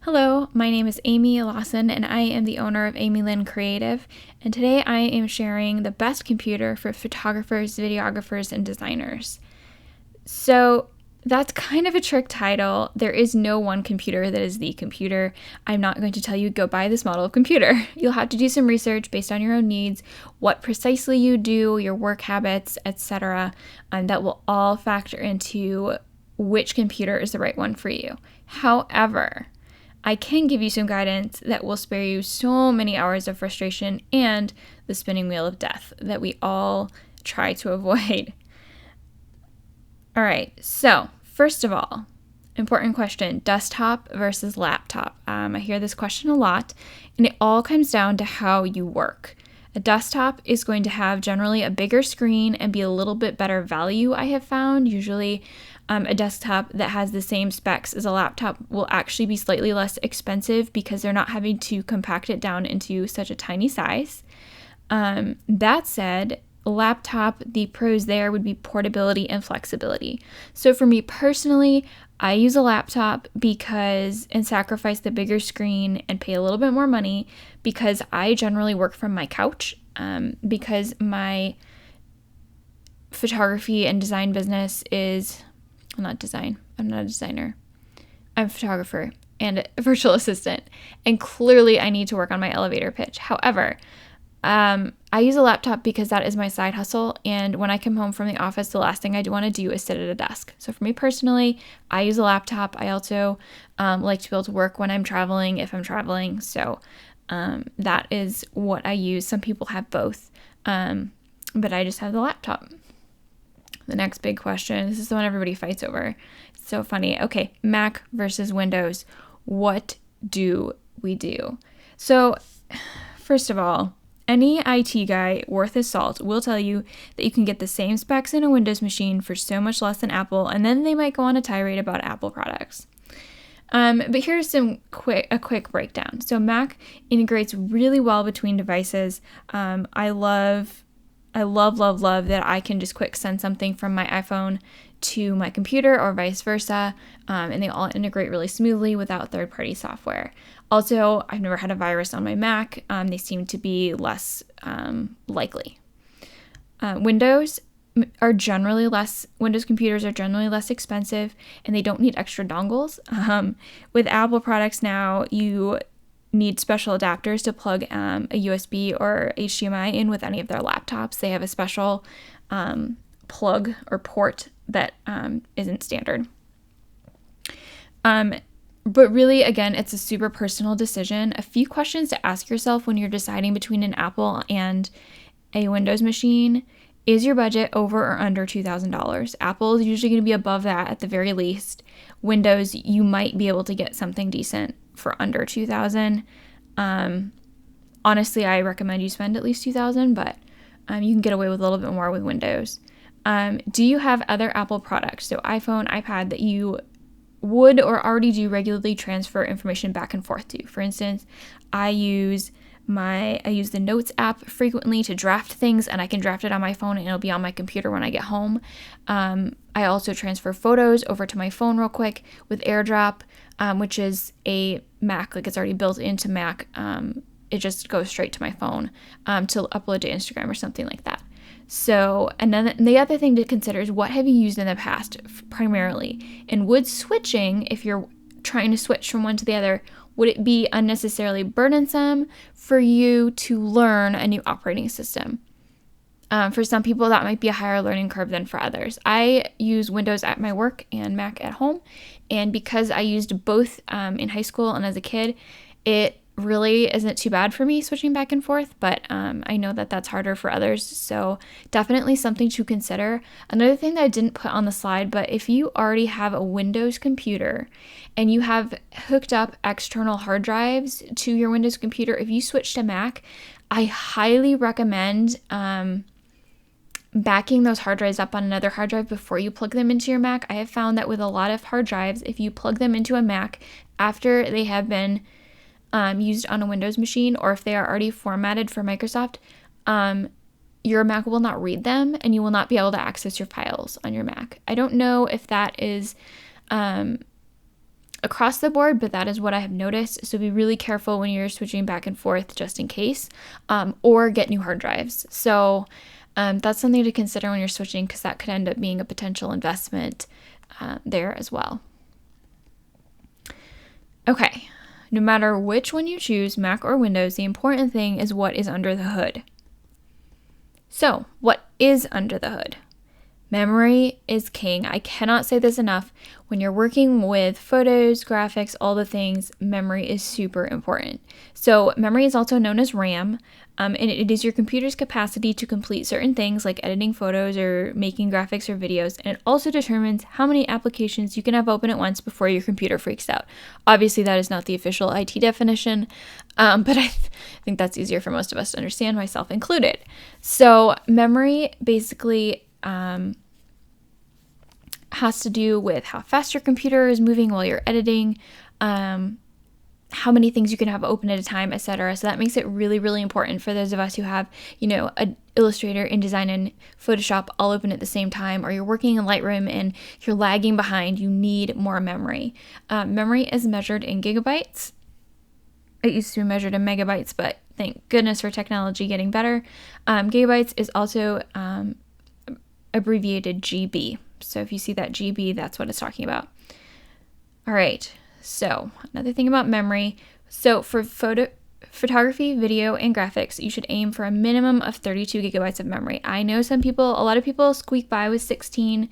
Hello, my name is Amy Lawson and I am the owner of Amy Lynn Creative, and today I am sharing the best computer for photographers, videographers, and designers. So that's kind of a trick title. There is no one computer that is the computer. I'm not going to tell you go buy this model of computer. You'll have to do some research based on your own needs, what precisely you do, your work habits, etc. And that will all factor into which computer is the right one for you. However, I can give you some guidance that will spare you so many hours of frustration and the spinning wheel of death that we all try to avoid. All right, so first of all, important question, desktop versus laptop. I hear this question a lot, and it all comes down to how you work. A desktop is going to have generally a bigger screen and be a little bit better value, I have found. Usually a desktop that has the same specs as a laptop will actually be slightly less expensive because they're not having to compact it down into such a tiny size. That said, laptop, the pros there would be portability and flexibility. So for me personally, I use a laptop and sacrifice the bigger screen and pay a little bit more money because I generally work from my couch, because my photography and design business is not design. I'm not a designer. I'm a photographer and a virtual assistant, and clearly I need to work on my elevator pitch. However, I use a laptop because that is my side hustle, and when I come home from the office, the last thing I want to do is sit at a desk. So for me personally, I use a laptop. I also like to be able to work when I'm traveling, if I'm traveling. So that is what I use. Some people have both, but I just have the laptop. The next big question, this is the one everybody fights over. It's so funny. Okay, Mac versus Windows. What do we do? So first of all, any IT guy worth his salt will tell you that you can get the same specs in a Windows machine for so much less than Apple, and then they might go on a tirade about Apple products. But here's a quick breakdown. So Mac integrates really well between devices. I love that I can just quick send something from my iPhone to my computer or vice versa, and they all integrate really smoothly without third-party software. Also, I've never had a virus on my Mac. They seem to be less likely. Windows computers are generally less expensive, and they don't need extra dongles. With Apple products now, you need special adapters to plug a USB or HDMI in with any of their laptops. They have a special plug or port that isn't standard. But really, again, it's a super personal decision. A few questions to ask yourself when you're deciding between an Apple and a Windows machine. Is your budget over or under $2,000? Apple is usually going to be above that at the very least. Windows, you might be able to get something decent for under $2,000. Honestly, I recommend you spend at least $2,000, but you can get away with a little bit more with Windows. Do you have other Apple products, so iPhone, iPad, that you would or already do regularly transfer information back and forth to? For instance, I use the Notes app frequently to draft things, and I can draft it on my phone and it'll be on my computer when I get home. I also transfer photos over to my phone real quick with AirDrop, which is a Mac, like it's already built into Mac. It just goes straight to my phone to upload to Instagram or something like that. So, and then the other thing to consider is what have you used in the past primarily? And would switching, if you're trying to switch from one to the other, would it be unnecessarily burdensome for you to learn a new operating system? For some people, that might be a higher learning curve than for others. I use Windows at my work and Mac at home, and because I used both in high school and as a kid, it really isn't too bad for me switching back and forth, but I know that that's harder for others, so definitely something to consider. Another thing that I didn't put on the slide, but if you already have a Windows computer and you have hooked up external hard drives to your Windows computer, if you switch to Mac, I highly recommend backing those hard drives up on another hard drive before you plug them into your Mac. I have found that with a lot of hard drives, if you plug them into a Mac after they have been used on a Windows machine, or if they are already formatted for Microsoft, your Mac will not read them and you will not be able to access your files on your Mac. I don't know if that is across the board, but that is what I have noticed. So be really careful when you're switching back and forth just in case, or get new hard drives. So that's something to consider when you're switching, because that could end up being a potential investment there as well. Okay, no matter which one you choose, Mac or Windows, the important thing is what is under the hood. So, what is under the hood? Memory is king. I cannot say this enough. When you're working with photos, graphics, all the things, memory is super important. So memory is also known as RAM, and it is your computer's capacity to complete certain things like editing photos or making graphics or videos, and it also determines how many applications you can have open at once before your computer freaks out. Obviously, that is not the official IT definition, but I think that's easier for most of us to understand, myself included. So memory basically has to do with how fast your computer is moving while you're editing, how many things you can have open at a time, etc. So that makes it really, really important for those of us who have, an Illustrator, InDesign, and Photoshop all open at the same time, or you're working in Lightroom and you're lagging behind. You need more memory. Memory is measured in gigabytes. It used to be measured in megabytes, but thank goodness for technology getting better. Gigabytes is also abbreviated GB. So if you see that GB, that's what it's talking about. All right. So another thing about memory. So for photography, video, and graphics, you should aim for a minimum of 32 gigabytes of memory. I know a lot of people squeak by with 16.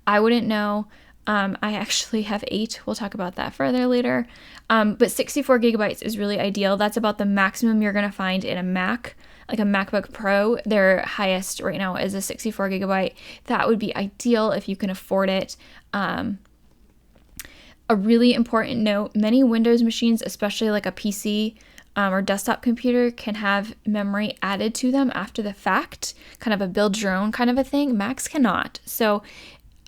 I wouldn't know. I actually have 8. We'll talk about that further later. But 64 gigabytes is really ideal. That's about the maximum you're going to find in a Mac, like a MacBook Pro. Their highest right now is a 64 gigabyte. That would be ideal if you can afford it. A really important note, many Windows machines, especially like a PC or desktop computer, can have memory added to them after the fact, kind of a build your own kind of a thing. Macs cannot. So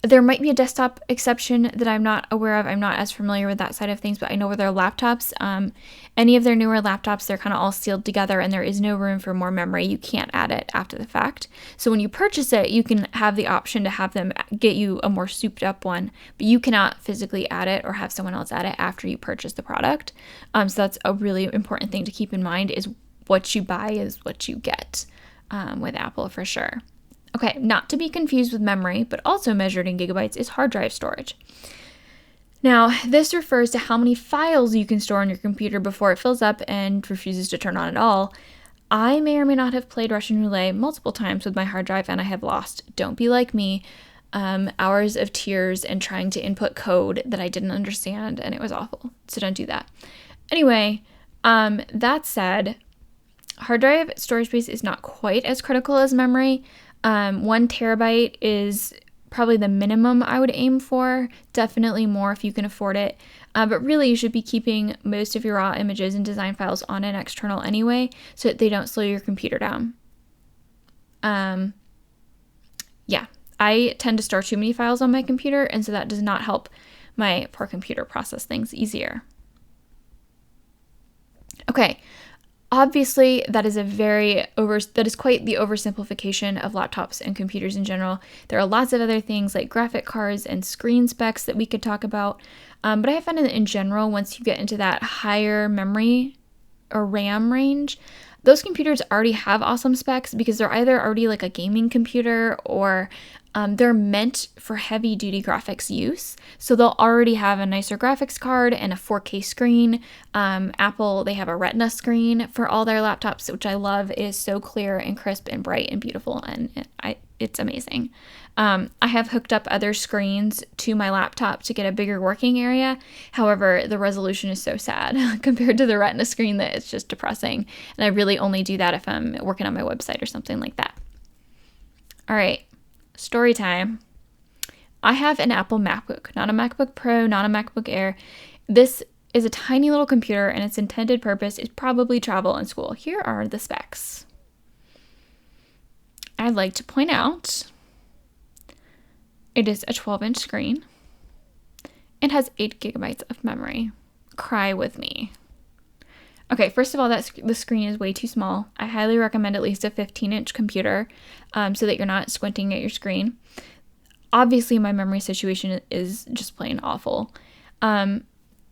there might be a desktop exception that I'm not aware of. I'm not as familiar with that side of things, but I know with their laptops, any of their newer laptops, they're kind of all sealed together and there is no room for more memory. You can't add it after the fact. So when you purchase it, you can have the option to have them get you a more souped up one, but you cannot physically add it or have someone else add it after you purchase the product. So that's a really important thing to keep in mind, is what you buy is what you get with Apple for sure. Okay, not to be confused with memory, but also measured in gigabytes, is hard drive storage. Now, this refers to how many files you can store on your computer before it fills up and refuses to turn on at all. I may or may not have played Russian roulette multiple times with my hard drive and I have lost. Don't be like me. Hours of tears and trying to input code that I didn't understand, and it was awful. So don't do that. Anyway, that said, hard drive storage space is not quite as critical as memory. 1 terabyte is probably the minimum I would aim for. Definitely more if you can afford it. But really, you should be keeping most of your raw images and design files on an external anyway, so that they don't slow your computer down. Yeah, I tend to store too many files on my computer, and so that does not help my poor computer process things easier. Okay. Obviously, that is quite the oversimplification of laptops and computers in general. There are lots of other things like graphic cards and screen specs that we could talk about. But I have found in general, once you get into that higher memory or RAM range, those computers already have awesome specs because they're either already like a gaming computer or they're meant for heavy duty graphics use. So they'll already have a nicer graphics card and a 4K screen. Apple, they have a Retina screen for all their laptops, which I love. It is so clear and crisp and bright and beautiful, and it's amazing. I have hooked up other screens to my laptop to get a bigger working area. However, the resolution is so sad compared to the Retina screen that it's just depressing. And I really only do that if I'm working on my website or something like that. All right. Story time. I have an Apple MacBook, not a MacBook Pro, not a MacBook Air. This is a tiny little computer and its intended purpose is probably travel and school. Here are the specs. I'd like to point out it is a 12-inch screen. It has 8 gigabytes of memory. Cry with me. Okay, first of all, the screen is way too small. I highly recommend at least a 15-inch computer so that you're not squinting at your screen. Obviously, my memory situation is just plain awful.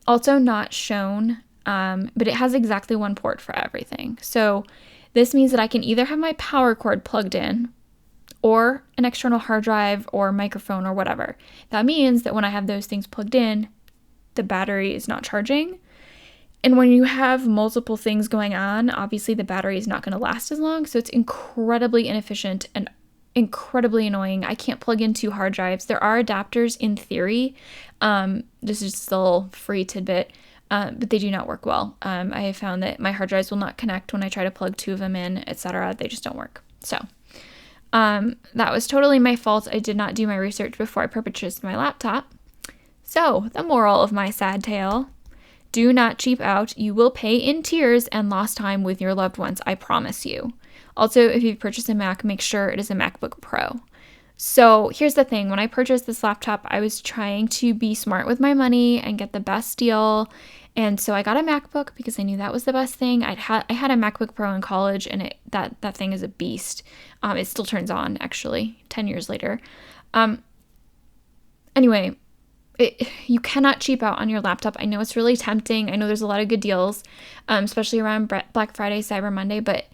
also not shown, but it has exactly one port for everything. So this means that I can either have my power cord plugged in or an external hard drive or microphone or whatever. That means that when I have those things plugged in, the battery is not charging. And when you have multiple things going on, obviously the battery is not going to last as long. So it's incredibly inefficient and incredibly annoying. I can't plug in 2 hard drives. There are adapters in theory. This is still free tidbit, but they do not work well. I have found that my hard drives will not connect when I try to plug 2 of them in, etc. They just don't work. So that was totally my fault. I did not do my research before I purchased my laptop. So the moral of my sad tale: do not cheap out. You will pay in tears and lost time with your loved ones, I promise you. Also, if you've purchased a Mac, make sure it is a MacBook Pro. So here's the thing. When I purchased this laptop, I was trying to be smart with my money and get the best deal. And so I got a MacBook because I knew that was the best thing. I had a MacBook Pro in college, and that thing is a beast. It still turns on, actually, 10 years later. Anyway, you cannot cheap out on your laptop. I know it's really tempting. I know there's a lot of good deals, especially around Black Friday, Cyber Monday, but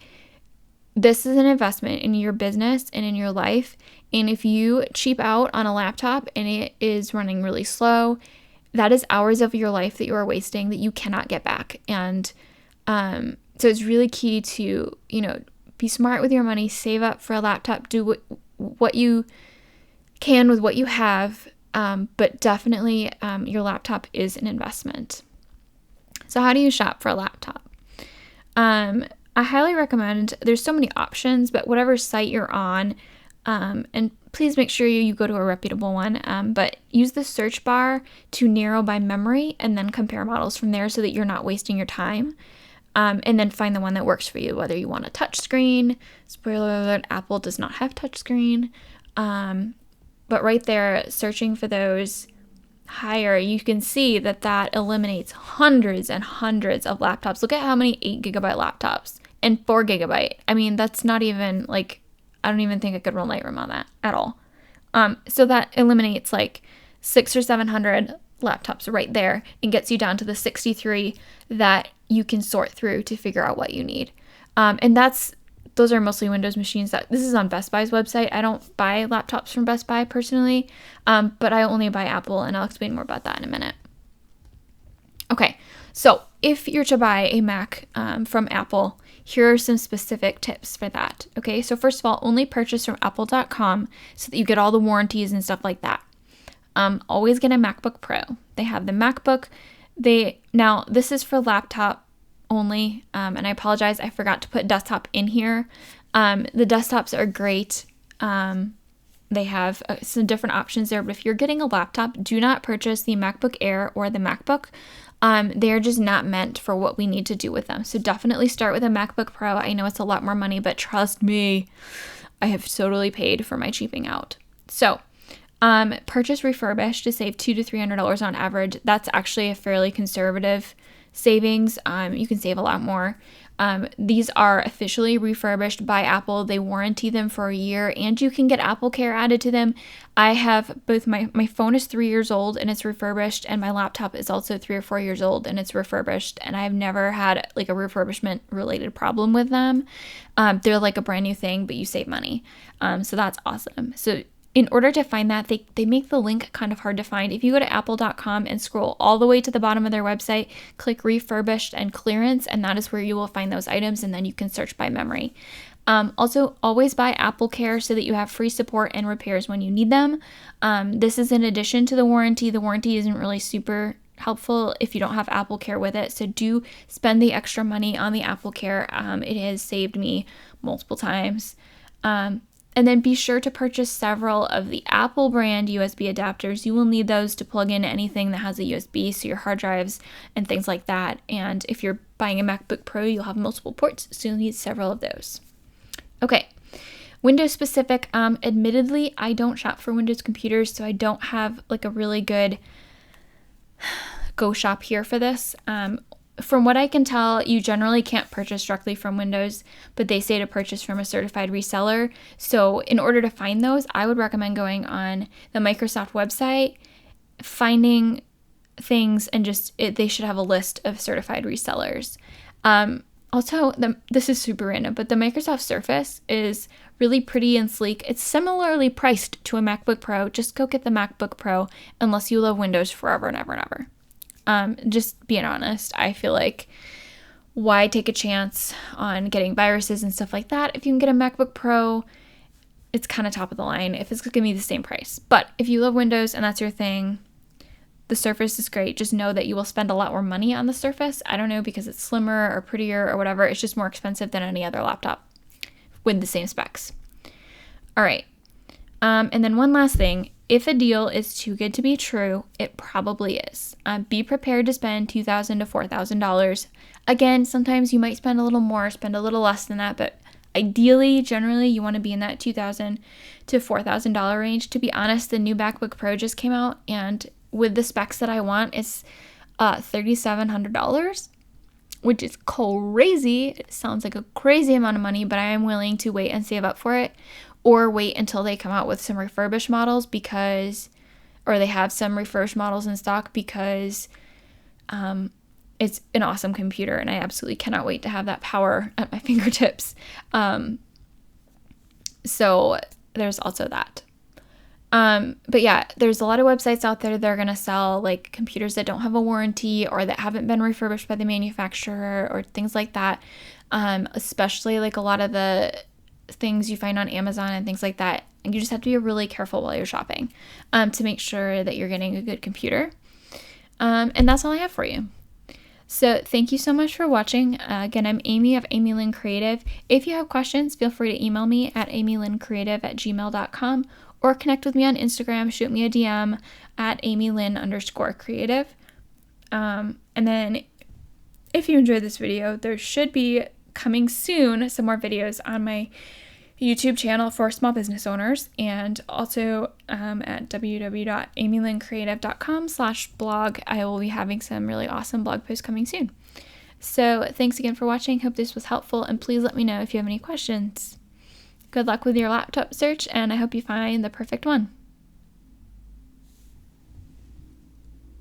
this is an investment in your business and in your life. And if you cheap out on a laptop and it is running really slow, that is hours of your life that you are wasting that you cannot get back. And so it's really key to, be smart with your money, save up for a laptop, do what you can with what you have. But definitely your laptop is an investment. So how do you shop for a laptop? I highly recommend, there's so many options, but whatever site you're on, and please make sure you go to a reputable one, but use the search bar to narrow by memory and then compare models from there so that you're not wasting your time. And then find the one that works for you, whether you want a touch screen. Spoiler alert, Apple does not have touch screen. But right there, searching for those higher, you can see that eliminates hundreds and hundreds of laptops. Look at how many 8GB laptops and 4GB. I mean, that's not even I don't even think I could run Lightroom on that at all. So that eliminates 600 or 700 laptops right there and gets you down to the 63 that you can sort through to figure out what you need. And those are mostly Windows machines. This is on Best Buy's website. I don't buy laptops from Best Buy personally, but I only buy Apple, and I'll explain more about that in a minute. Okay, so if you're to buy a Mac from Apple, here are some specific tips for that. Okay, so first of all, only purchase from apple.com so that you get all the warranties and stuff like that. Always get a MacBook Pro. They have the MacBook. Now, this is for laptop only, and I apologize, I forgot to put desktop in here. The desktops are great. They have some different options there, but if you're getting a laptop, do not purchase the MacBook Air or the MacBook. They're just not meant for what we need to do with them. So definitely start with a MacBook Pro. I know it's a lot more money, but trust me, I have totally paid for my cheaping out. So purchase refurbished to save $200 to $300 on average. That's actually a fairly conservative savings. You can save a lot more. These are officially refurbished by Apple. They warranty them for a year, and you can get Apple Care added to them. I have both my phone is 3 years old and it's refurbished, and my laptop is also 3 or 4 years old and it's refurbished, and I've never had a refurbishment related problem with them. They're like a brand new thing, but you save money. So that's awesome. So in order to find that, they make the link kind of hard to find. If you go to apple.com and scroll all the way to the bottom of their website, click refurbished and clearance, and that is where you will find those items, and then you can search by memory. Also, always buy Apple Care so that you have free support and repairs when you need them. This is in addition to the warranty. The warranty isn't really super helpful if you don't have Apple Care with it, so do spend the extra money on the Apple Care. It has saved me multiple times. And then be sure to purchase several of the Apple brand USB adapters. You will need those to plug in anything that has a USB, so your hard drives and things like that. And if you're buying a MacBook Pro, you'll have multiple ports, so you'll need several of those. Okay, Windows specific. Admittedly, I don't shop for Windows computers, so I don't have a really good go shop here for this. From what I can tell, you generally can't purchase directly from Windows, but they say to purchase from a certified reseller. So in order to find those, I would recommend going on the Microsoft website, finding things, and they should have a list of certified resellers. Also, this is super random, but the Microsoft Surface is really pretty and sleek. It's similarly priced to a MacBook Pro. Just go get the MacBook Pro unless you love Windows forever and ever and ever. Just being honest, I feel like why take a chance on getting viruses and stuff like that? If you can get a MacBook Pro, it's kind of top of the line if it's going to be the same price. But if you love Windows and that's your thing, the Surface is great. Just know that you will spend a lot more money on the Surface. I don't know, because it's slimmer or prettier or whatever. It's just more expensive than any other laptop with the same specs. All right. And then one last thing. If a deal is too good to be true, it probably is. Be prepared to spend $2,000 to $4,000. Again, sometimes you might spend a little more, spend a little less than that, but ideally, generally, you want to be in that $2,000 to $4,000 range. To be honest, the new MacBook Pro just came out, and with the specs that I want, it's $3,700, which is crazy. It sounds like a crazy amount of money, but I am willing to wait and save up for it, or wait until they come out with some refurbished models or they have some refurbished models in stock, because it's an awesome computer and I absolutely cannot wait to have that power at my fingertips. So there's also that. But yeah, there's a lot of websites out there that are going to sell like computers that don't have a warranty or that haven't been refurbished by the manufacturer or things like that. Especially like a lot of the things you find on Amazon and things like that. And you just have to be really careful while you're shopping, to make sure that you're getting a good computer. And that's all I have for you. So thank you so much for watching. Again, I'm Amy of Amy Lynn Creative. If you have questions, feel free to email me at amylyncreative@gmail.com or connect with me on Instagram. Shoot me a DM at amylyn_creative. And then if you enjoyed this video, there should be coming soon some more videos on my YouTube channel for small business owners, and also at www.amylyncreative.com/blog. I will be having some really awesome blog posts coming soon. So thanks again for watching. Hope this was helpful, and please let me know if you have any questions. Good luck with your laptop search, and I hope you find the perfect one.